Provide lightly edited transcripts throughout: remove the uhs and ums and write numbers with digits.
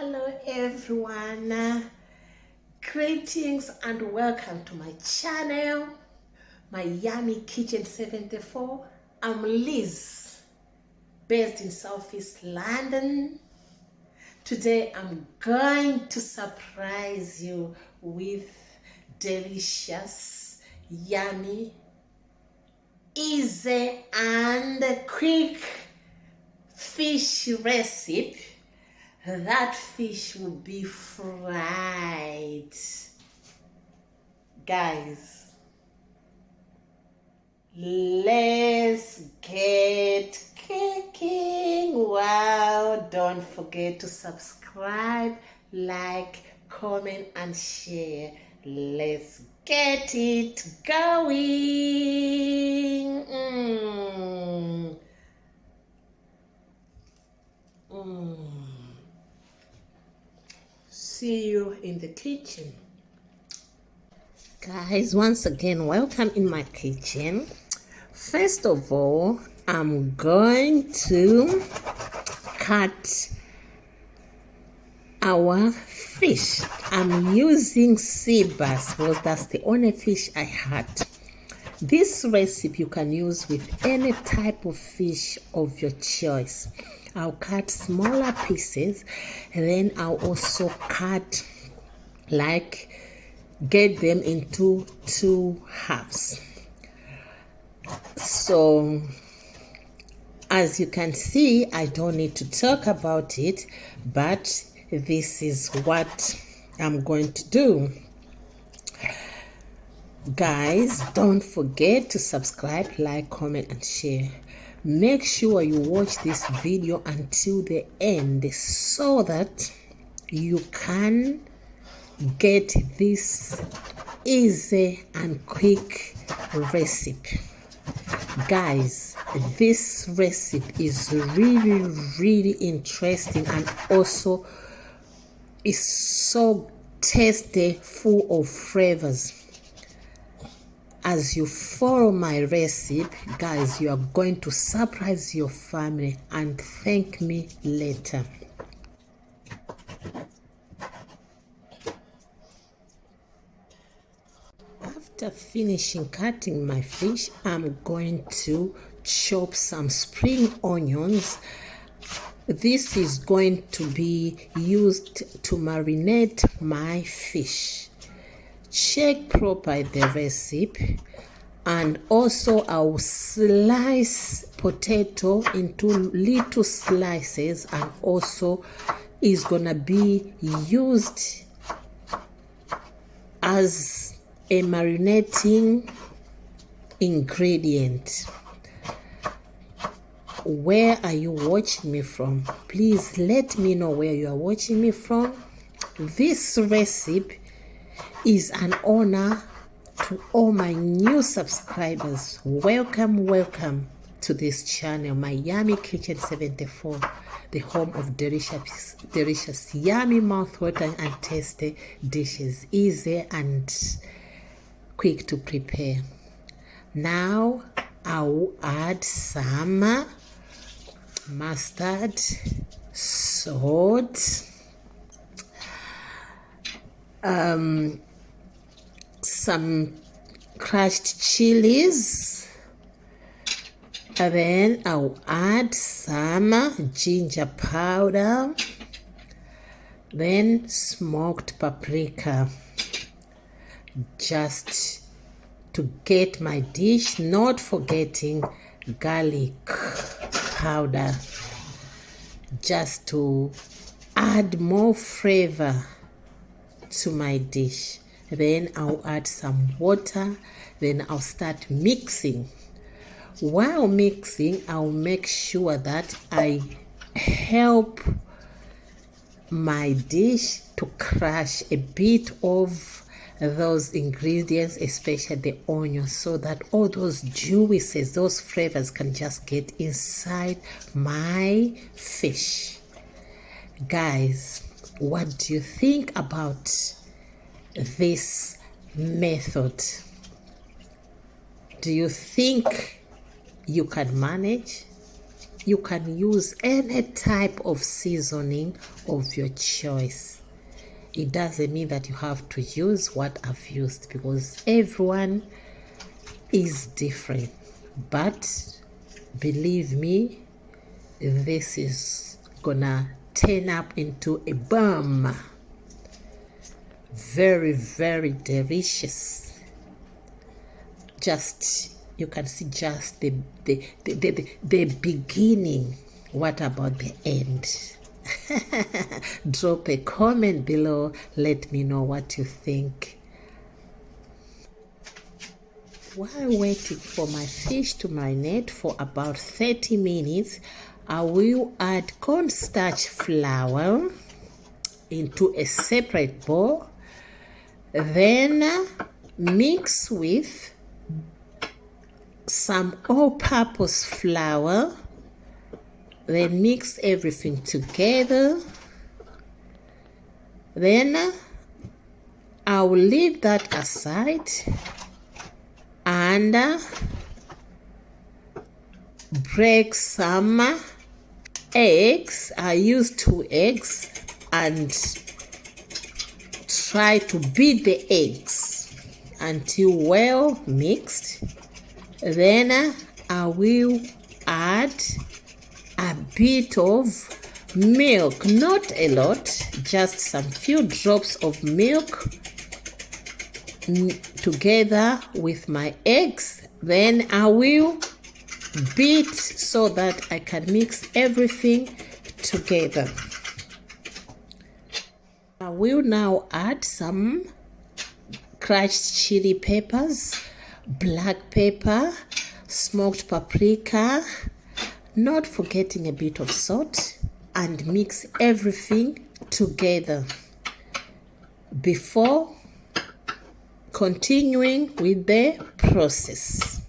Hello everyone, greetings and welcome to my channel, my Yummy Kitchen 74. I'm Liz, based in Southeast London. Today I'm going to surprise you with delicious, yummy, easy and quick fish recipe. That fish will be fried. Guys, let's get cooking. Wow, don't forget to subscribe, like, comment and share. Let's get it going. See you in the kitchen. Guys, once again, welcome in my kitchen. First of all, I'm going to cut our fish. I'm using sea bass because that's the only fish I had. This recipe you can use with any type of fish of your choice. I'll cut smaller pieces and then I'll also cut, get them into two halves. So as you can see, I don't need to talk about it, but this is what I'm going to do. Guys, don't forget to subscribe, like, comment and share. Make sure you watch this video until the end so that you can get this easy and quick recipe. Guys, this recipe is really interesting and also is so tasty, full of flavors. As you follow my recipe, guys, you are going to surprise your family and thank me later. After finishing cutting my fish, I'm going to chop some spring onions. This is going to be used to marinate my fish. Check properly the recipe, and also I'll slice potato into little slices and also is gonna be used as a marinating ingredient. Where are you watching me from? Please let me know where you are watching me from. This recipe is an honor to all my new subscribers. Welcome to this channel, my Yummy Kitchen 74, the home of delicious yummy mouth-watering and tasty dishes, easy and quick to prepare. Now I will add some mustard, salt, some crushed chilies, and then I'll add some ginger powder, then smoked paprika, just to get my dish, not forgetting garlic powder, just to add more flavor to my dish. Then I'll add some water, then I'll start mixing. While mixing, I'll make sure that I help my dish to crush a bit of those ingredients, especially the onions, so that all those juices, those flavors can just get inside my fish. Guys, what do you think about this method? Do you think you can manage? You can use any type of seasoning of your choice. It doesn't mean that you have to use what I've used, because everyone is different. But believe me, this is gonna turn up into a bomb. Very, very delicious. Just, you can see just the beginning. What about the end? Drop a comment below. Let me know what you think. While waiting for my fish to marinate for about 30 minutes, I will add cornstarch flour into a separate bowl. Then mix with some all-purpose flour. Then mix everything together. Then I will leave that aside and break some eggs. I use 2 eggs and try to beat the eggs until well mixed. Then I will add a bit of milk, not a lot, just some few drops of milk together with my eggs. Then I will beat so that I can mix everything together. I will now add some crushed chili peppers, black pepper, smoked paprika, not forgetting a bit of salt, and mix everything together before continuing with the process.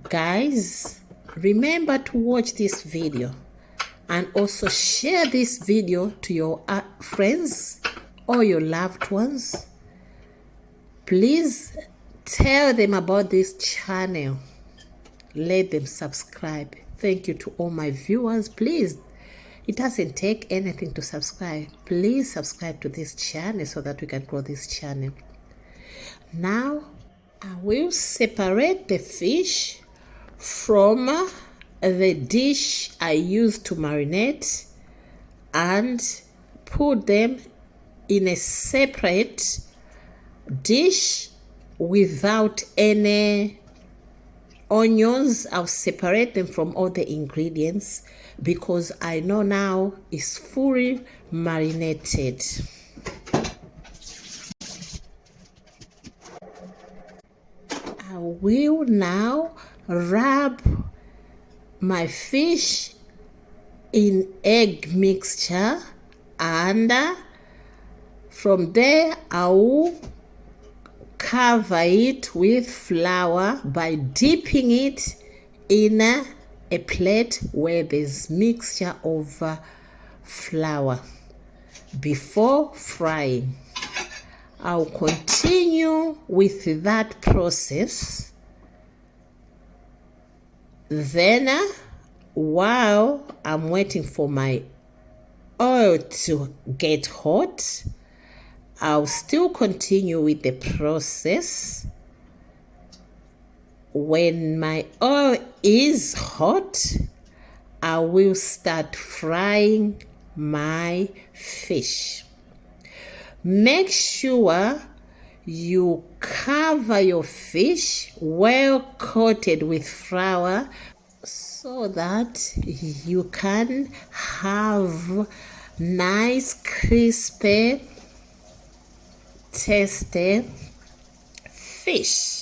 Guys, remember to watch this video and also share this video to your friends or your loved ones. Please tell them about this channel. Let them subscribe. Thank you to all my viewers. Please, it doesn't take anything to subscribe. Please subscribe to this channel so that we can grow this channel. Now, I will separate the fish from the dish I used to marinate and put them in a separate dish without any onions. I'll separate them from all the ingredients because I know now it's fully marinated. I will now wrap my fish in egg mixture, and from there I will cover it with flour by dipping it in a plate where there's mixture of flour before frying. I'll continue with that process. Then while I'm waiting for my oil to get hot, I'll still continue with the process. When my oil is hot, I will start frying my fish. Make sure you cover your fish well coated with flour so that you can have nice, crispy, tasty fish.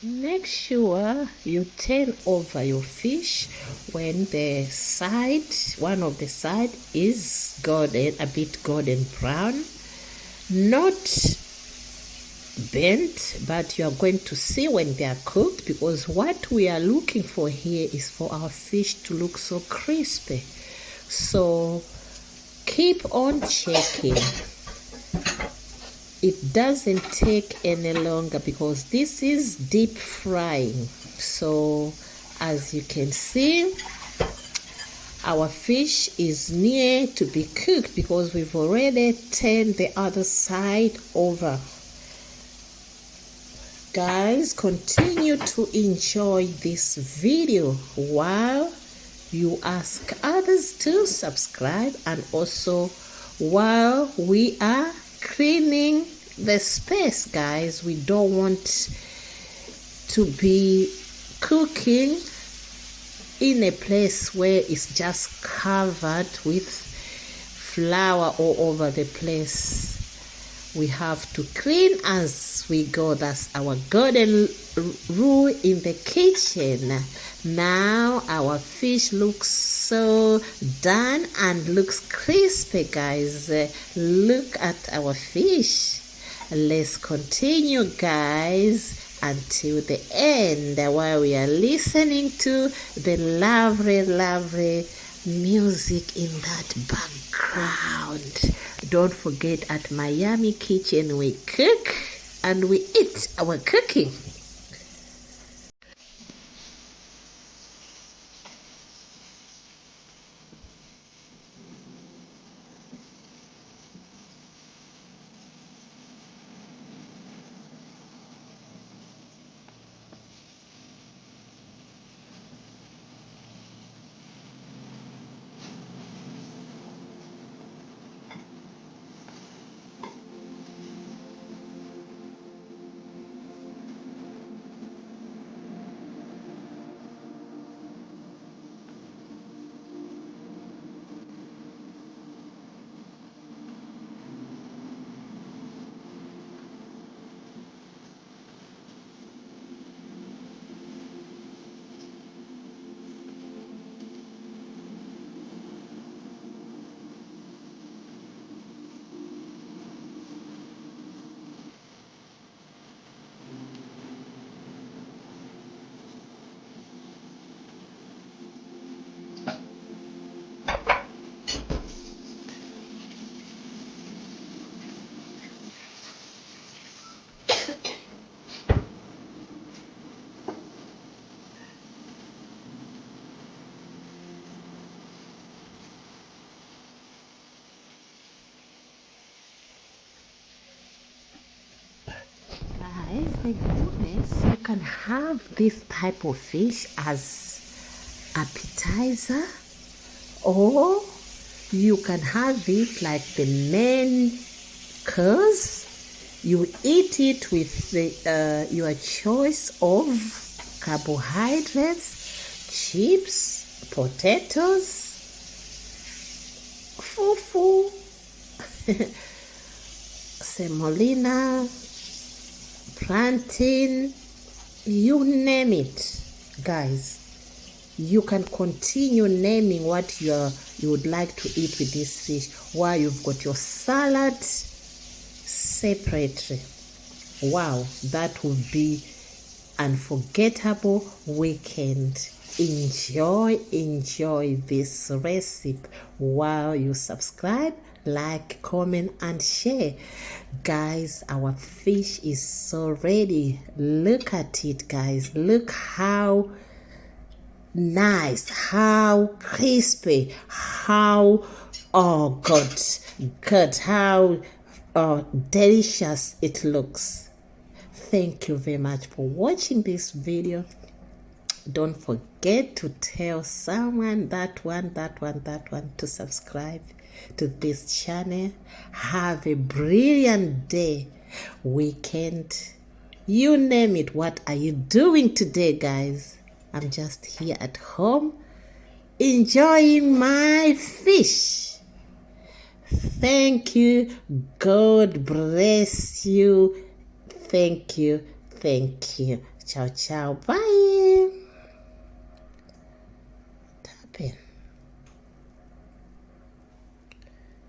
Make sure you turn over your fish when the side, one of the side is golden, a bit golden brown, not burnt, but you are going to see when they are cooked, because what we are looking for here is for our fish to look so crispy. So keep on checking. It doesn't take any longer because this is deep frying. So as you can see, our fish is near to be cooked because we've already turned the other side over. Guys, continue to enjoy this video while you ask others to subscribe, and also while we are cleaning the space. Guys, we don't want to be cooking in a place where it's just covered with flour all over the place. We have to clean as we go. That's our golden rule in the kitchen. Now our fish looks so done and looks crispy. Guys, look at our fish. Let's continue, guys, until the end while we are listening to the lovely music in that background. Don't forget, at Miami Kitchen we cook and we eat our cooking. Guys, the goodness, you can have this type of fish as appetizer, or you can have it like the main course. You eat it with your choice of carbohydrates, chips, potatoes, fufu, semolina, plantain, you name it. Guys, you can continue naming what you would like to eat with this fish while you've got your salad separately. Wow, that would be unforgettable weekend. Enjoy this recipe while you subscribe, like, comment, and share. Guys, our fish is so ready. Look at it, guys. Look how nice, how crispy, how good, how delicious it looks. Thank you very much for watching this video. Don't forget to tell someone that one to subscribe to this channel. Have a brilliant day, weekend, you name it. What are you doing today, guys? I'm just here at home enjoying my fish. Thank you. God bless you. Thank you. Ciao, ciao. Bye.